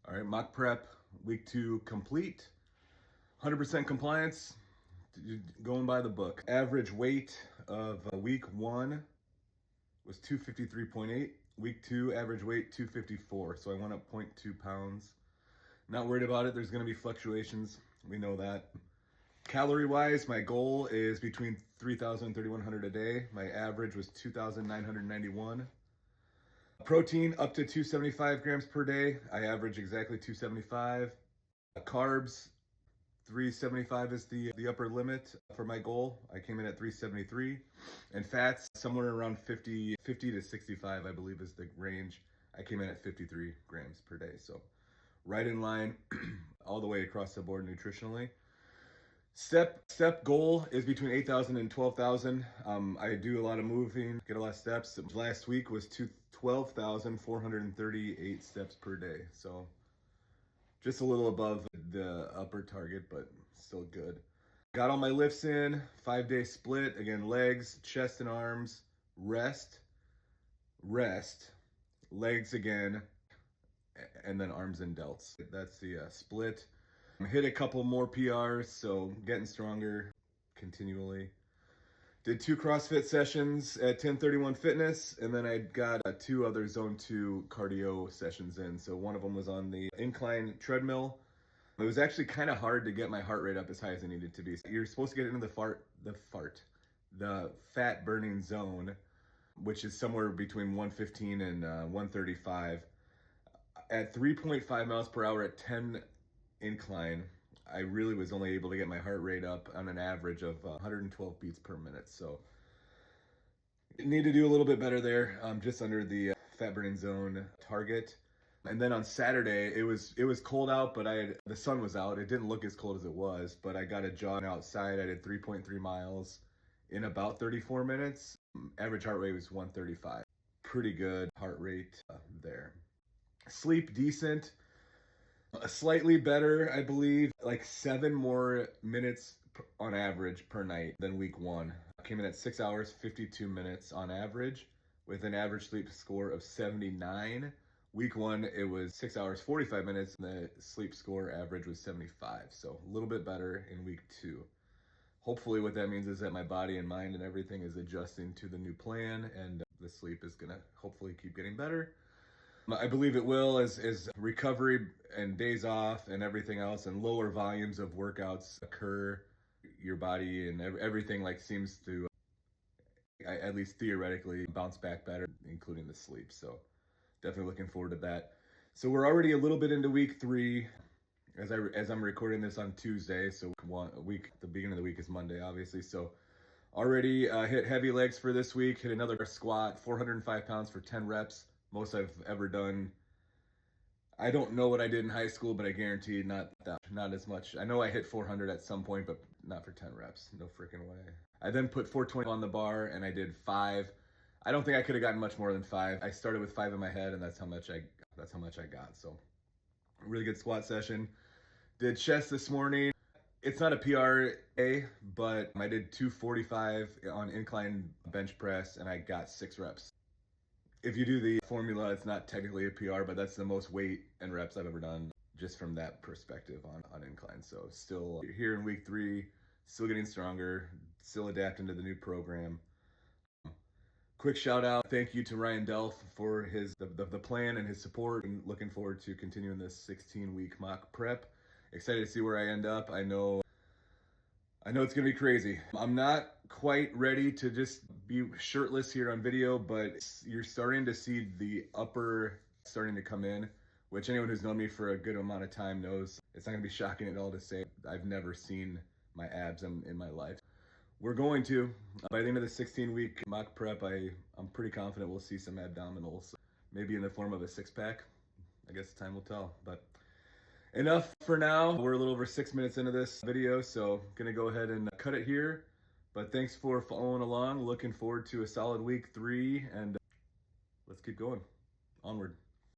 All right, mock prep, week 2 complete. 100% compliance, going by the book. Average weight of week 1 was 253.8. Week 2, average weight 254. So I went up 0.2 pounds. Not worried about it. There's going to be fluctuations. We know that. Calorie wise, my goal is between 3,000 and 3,100 a day. My average was 2,991. Protein up to 275 grams per day. I average exactly 275. Carbs, 375 is the upper limit for my goal. I came in at 373. And fats, somewhere around 50 to 65, I believe is the range. I came in at 53 grams per day. So right in line all the way across the board nutritionally. Step goal is between 8,000 and 12,000. I do a lot of moving, get a lot of steps. Last week was 12,438 steps per day. So just a little above the upper target, but still good. Got all my lifts in, 5-day split. Again, legs, chest and arms, rest, legs again, and then arms and delts. That's the split. Hit a couple more PRs, so getting stronger continually. Did 2 CrossFit sessions at 1031 Fitness, and then I got 2 other Zone 2 cardio sessions in. So one of them was on the incline treadmill. It was actually kind of hard to get my heart rate up as high as it needed to be. So you're supposed to get into the fat burning zone, which is somewhere between 115 and 135. At 3.5 miles per hour at 10 incline, I really was only able to get my heart rate up on an average of 112 beats per minute. So need to do a little bit better there, just under the fat burning zone target. And then on Saturday, it was cold out, but the sun was out. It didn't look as cold as it was, but I got a jog outside. I did 3.3 miles in about 34 minutes. Average heart rate was 135. Pretty good heart rate there. Sleep decent. Slightly better, I believe, like 7 more minutes on average per night than week 1. I came in at 6 hours, 52 minutes on average with an average sleep score of 79. Week 1, it was 6 hours, 45 minutes, and the sleep score average was 75. So a little bit better in week 2. Hopefully what that means is that my body and mind and everything is adjusting to the new plan, and the sleep is gonna hopefully keep getting better. I believe it will as recovery and days off and everything else and lower volumes of workouts occur. Your body and everything seems to, at least theoretically, bounce back better, including the sleep. So definitely looking forward to that. So we're already a little bit into week 3 as I'm recording this on Tuesday. So the beginning of the week is Monday, obviously. So already hit heavy legs for this week, hit another squat, 405 pounds for 10 reps. Most I've ever done. I don't know what I did in high school, but I guarantee not as much. I know I hit 400 at some point, but not for 10 reps. No freaking way. I then put 420 on the bar and I did 5. I don't think I could have gotten much more than 5. I started with 5 in my head, and that's how much I got. So really good squat session. Did chest this morning. It's not a PRA, but I did 245 on incline bench press and I got 6 reps. If you do the formula, it's not technically a PR, but that's the most weight and reps I've ever done just from that perspective on incline. So still here in week 3, still getting stronger, still adapting to the new program. Quick shout out, thank you to Ryan Delf for the plan and his support, and looking forward to continuing this 16-week mock prep. Excited to see where I end up. I know it's gonna be crazy. I'm not quite ready to just be shirtless here on video, but you're starting to see the upper starting to come in, which anyone who's known me for a good amount of time knows. It's not gonna be shocking at all to say I've never seen my abs in my life. We're going to. By the end of the 16-week mock prep, I'm pretty confident we'll see some abdominals, maybe in the form of a 6-pack. I guess time will tell, but enough for now. We're a little over 6 minutes into this video, so gonna go ahead and cut it here. But thanks for following along. Looking forward to a solid week 3, and let's keep going. Onward.